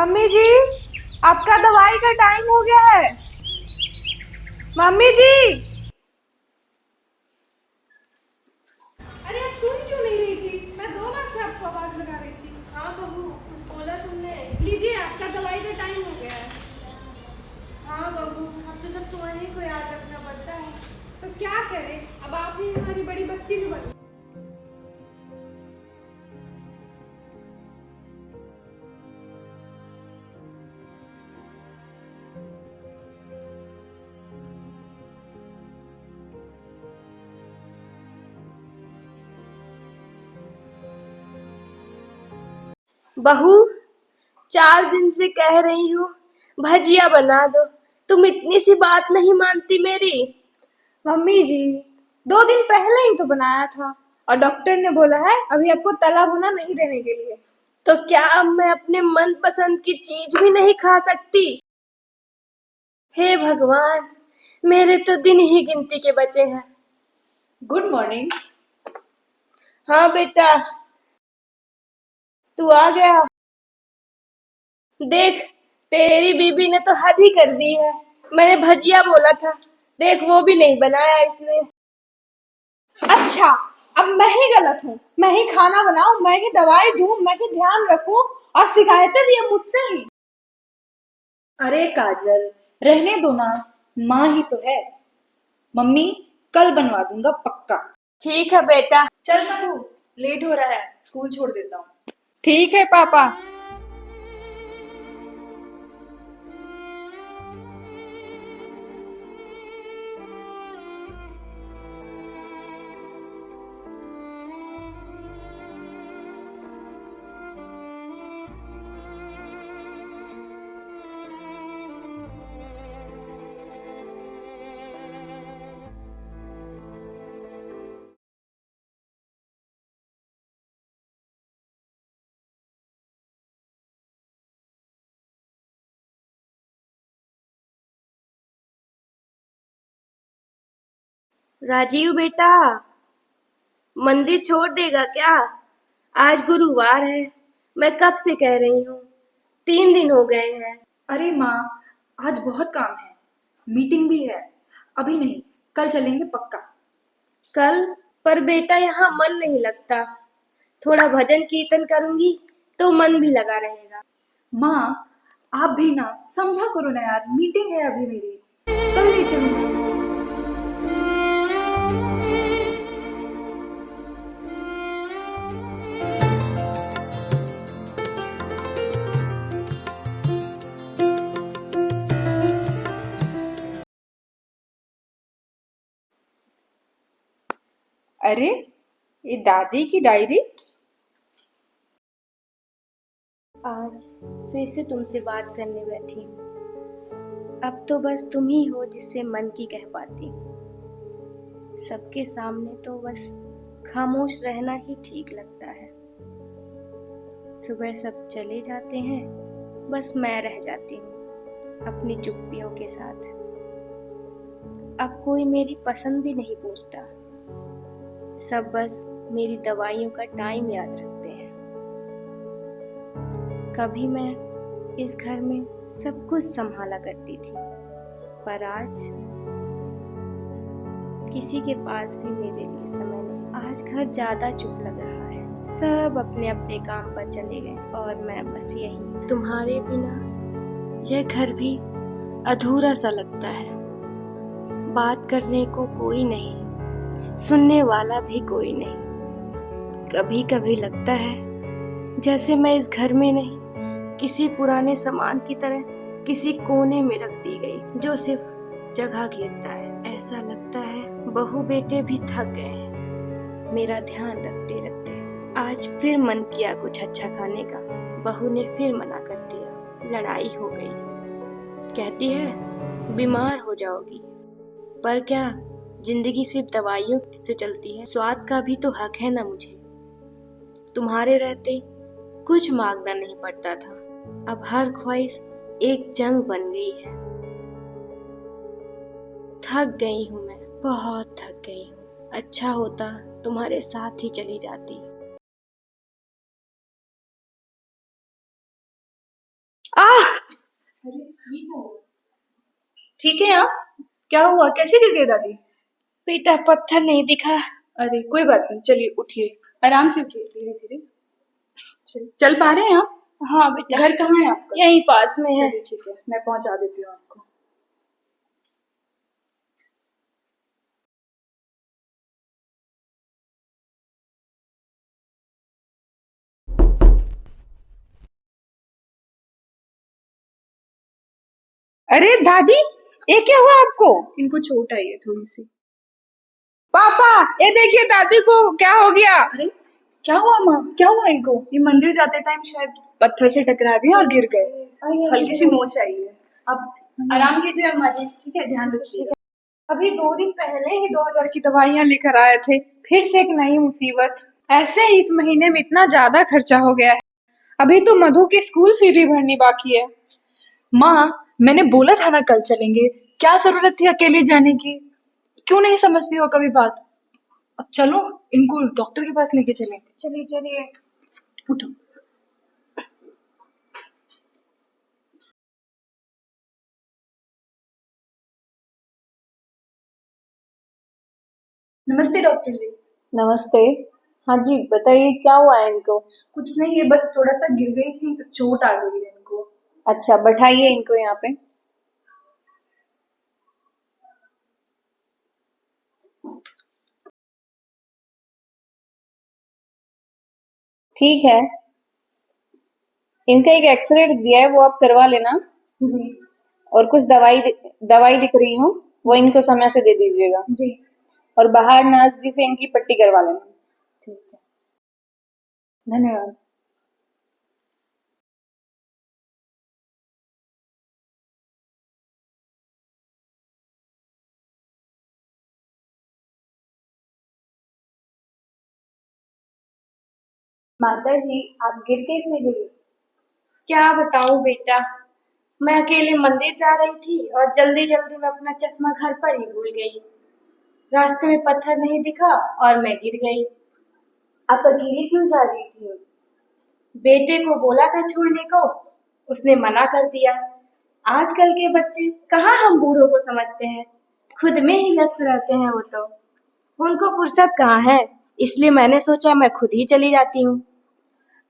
Mummy जी, आपका दवाई का टाइम हो गया है। मम्मी जी। अरे आप सुन क्यों नहीं रही थी? मैं 2 बार से आपको आवाज लगा रही थी। हाँ बहू, कुछ बोला तुमने? लीजिए, आपका दवाई का टाइम हो गया है। हाँ बहू, अब तो सब तुम्हारे को याद रखना पड़ता है। तो क्या करें, अब आप ही हमारी बड़ी बच्ची जो बनी। बहू, 4 दिन से कह रही हूँ भजिया बना दो, तुम इतनी सी बात नहीं मानती मेरी। मम्मी जी, 2 दिन पहले ही तो बनाया था और डॉक्टर ने बोला है अभी आपको तला भुना नहीं देने के लिए। तो क्या अब मैं अपने मनपसंद की चीज भी नहीं खा सकती? हे भगवान, मेरे तो दिन ही गिनती के बचे हैं। Good morning. हाँ बेटा, तू आ गया। देख, तेरी बीबी ने तो हद ही कर दी है। मैंने भजिया बोला था, देख वो भी नहीं बनाया इसने। अच्छा, अब मैं ही गलत हूँ। मैं ही खाना बनाऊं, मैं ही दवाई दूं, मैं ही ध्यान रखूं और शिकायतें भी अब मुझसे ही। अरे काजल, रहने दो ना, माँ ही तो है। मम्मी, कल बनवा दूंगा पक्का। ठीक है बेटा। चल मधु, लेट हो रहा है, स्कूल छोड़ देता हूँ। ठीक है पापा। राजीव बेटा, मंदिर छोड़ देगा क्या? आज गुरुवार है, मैं कब से कह रही हूँ, 3 दिन हो गए हैं। अरे माँ, आज बहुत काम है, मीटिंग भी है। अभी नहीं, कल चलेंगे पक्का। कल? पर बेटा यहाँ मन नहीं लगता। थोड़ा भजन कीर्तन करूंगी तो मन भी लगा रहेगा। माँ, आप भी ना समझा करो ना यार, मीटिंग है अभी मेरी, कल ले चलूंगा। अरे, ये दादी की डायरी। आज फिर से तुमसे बात करने बैठी हूँ। अब तो बस तुम ही हो जिससे मन की कह पाती हूँ। सबके सामने तो बस खामोश रहना ही ठीक लगता है। सुबह सब चले जाते हैं, बस मैं रह जाती हूँ अपनी चुप्पियों के साथ। अब कोई मेरी पसंद भी नहीं पूछता, सब बस मेरी दवाइयों का टाइम याद रखते हैं। कभी मैं इस घर में सब कुछ संभाला करती थी, पर आज किसी के पास भी मेरे लिए समय नहीं। आज घर ज्यादा चुप लग रहा है, सब अपने अपने काम पर चले गए और मैं बस यही। तुम्हारे बिना यह घर भी अधूरा सा लगता है। बात करने को कोई नहीं, सुनने वाला भी कोई नहीं। कभी कभी लगता है जैसे मैं इस घर में नहीं, किसी पुराने सामान की तरह किसी कोने में रख दी गई जो सिर्फ जगह घेरता है। ऐसा लगता है बहू बेटे भी थक गए हैं मेरा ध्यान रखते रखते। आज फिर मन किया कुछ अच्छा खाने का, बहू ने फिर मना कर दिया। लड़ाई हो गई, कहती है बीमार हो जाओगी। पर क्या जिंदगी सिर्फ दवाइयों से चलती है? स्वाद का भी तो हक है ना मुझे। तुम्हारे रहते कुछ मांगना नहीं पड़ता था, अब हर ख्वाहिश एक जंग बन गई है। थक गई हूँ मैं, बहुत थक गई हूँ। अच्छा होता तुम्हारे साथ ही चली जाती। आह! ठीक है आप? क्या हुआ, कैसे गिर गए दादी? बेटा पत्थर नहीं दिखा। अरे कोई बात नहीं, चलिए उठिए, आराम से उठिए, धीरे धीरे। चल पा रहे हैं आप? हाँ बेटा, घर कहाँ है आपका? यहीं पास में है। चलिए ठीक है, मैं पहुंचा देती हूँ आपको। अरे दादी, ये क्या हुआ आपको? इनको चोट आई है थोड़ी सी। पापा, ये देखिए दादी को क्या हो गया। अरे क्या हुआ माँ, क्या हुआ इनको? ये मंदिर जाते टाइम शायद पत्थर से टकरा गए और गिर गए। हल्की सी नोच आई है। अब आराम कीजिए अम्मा जी, ठीक है, ध्यान रखिएगा। अभी 2 दिन पहले ही 2000 की दवाइयाँ लेकर आए थे, फिर से एक नई मुसीबत। ऐसे ही इस महीने में इतना ज्यादा खर्चा हो गया है। अभी तो मधु की स्कूल फी भी भरनी बाकी है। माँ, मैंने बोला था ना कल चलेंगे, क्या जरूरत थी अकेले जाने की? क्यों नहीं समझती हो कभी बात? अब चलो, इनको डॉक्टर के पास लेके चलें। चलिए चलिए। उठो। नमस्ते डॉक्टर जी। नमस्ते। हाँ जी, बताइए क्या हुआ है इनको? कुछ नहीं, ये बस थोड़ा सा गिर गई थी तो चोट आ गई है इनको। अच्छा, बैठाइए इनको यहाँ पे। ठीक है, इनका एक एक्सरे दिया है, वो आप करवा लेना। जी और कुछ दवाई दिख रही हो, वो इनको समय से दे दीजिएगा। जी और बाहर नर्स जी से इनकी पट्टी करवा लेना। ठीक है, धन्यवाद। माता जी, आप गिर कैसे गई? क्या बताऊं बेटा, मैं अकेले मंदिर जा रही थी और जल्दी जल्दी में अपना चश्मा घर पर ही भूल गई। रास्ते में पत्थर नहीं दिखा और मैं गिर गई। आप अकेले क्यों जा रही थी? बेटे को बोला था छोड़ने को, उसने मना कर दिया। आजकल के बच्चे कहाँ हम बूढ़ों को समझते हैं, खुद में ही व्यस्त रहते हैं। वो तो उनको फुर्सत कहाँ है, इसलिए मैंने सोचा मैं खुद ही चली जाती हूँ।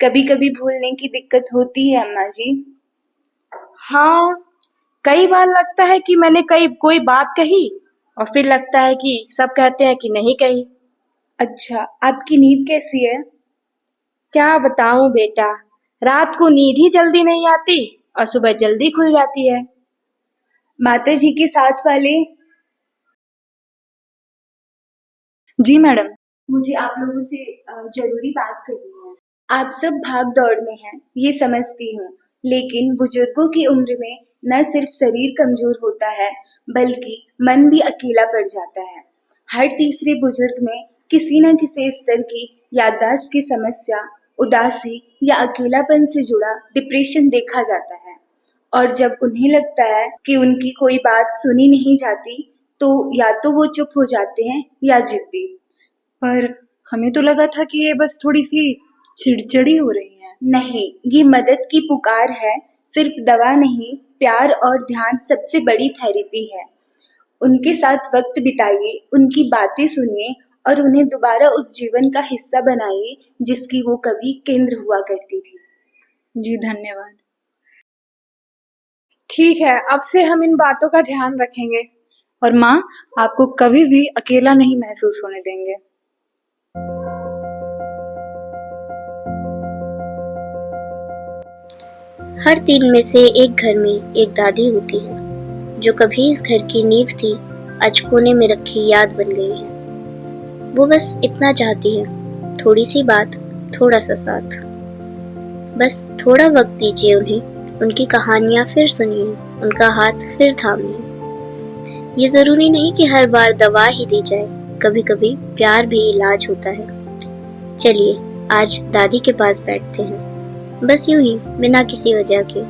कभी कभी भूलने की दिक्कत होती है अम्मा जी। हाँ, कई बार लगता है कि मैंने कोई बात कही और फिर लगता है कि सब कहते हैं कि नहीं कही। अच्छा, आपकी नींद कैसी है? क्या बताऊं बेटा, रात को नींद ही जल्दी नहीं आती और सुबह जल्दी खुल जाती है। माता जी के साथ वाले? जी मैडम। मुझे आप लोगों से जरूरी बात करनी है। आप सब भाग दौड़ में हैं, ये समझती हूँ, लेकिन बुजुर्गों की उम्र में न सिर्फ शरीर कमजोर होता है, बल्कि मन भी अकेला पड़ जाता है। हर तीसरे बुजुर्ग में किसी न किसी स्तर की याददाश्त की समस्या, उदासी या अकेलापन से जुड़ा डिप्रेशन देखा जाता है। और जब उन्हें लगता है कि उनकी कोई बात सुनी नहीं जाती, तो या तो वो चुप हो जाते हैं या जिद्दी। पर हमें तो लगा था कि ये बस थोड़ी सी चिड़चिड़ी हो रही है। नहीं, ये मदद की पुकार है। सिर्फ दवा नहीं, प्यार और ध्यान सबसे बड़ी थेरेपी है। उनके साथ वक्त बिताइए, उनकी बातें सुनिए और उन्हें दोबारा उस जीवन का हिस्सा बनाइए जिसकी वो कभी केंद्र हुआ करती थी। जी धन्यवाद। ठीक है, अब से हम इन बातों का ध्यान रखेंगे। और माँ, आपको कभी भी अकेला नहीं महसूस होने देंगे। हर 3 में से एक घर में एक दादी होती है, जो कभी इस घर की नींव थी, आज कोने में रखी याद बन गई है। वो बस इतना चाहती है, थोड़ी सी बात, थोड़ा सा साथ। बस थोड़ा वक्त दीजिए उन्हें, उनकी कहानियां फिर सुनिए, उनका हाथ फिर थामिए। ये जरूरी नहीं कि हर बार दवा ही दी जाए, कभी कभी प्यार भी इलाज होता है। चलिए आज दादी के पास बैठते हैं, बस यूं ही, बिना किसी वजह के।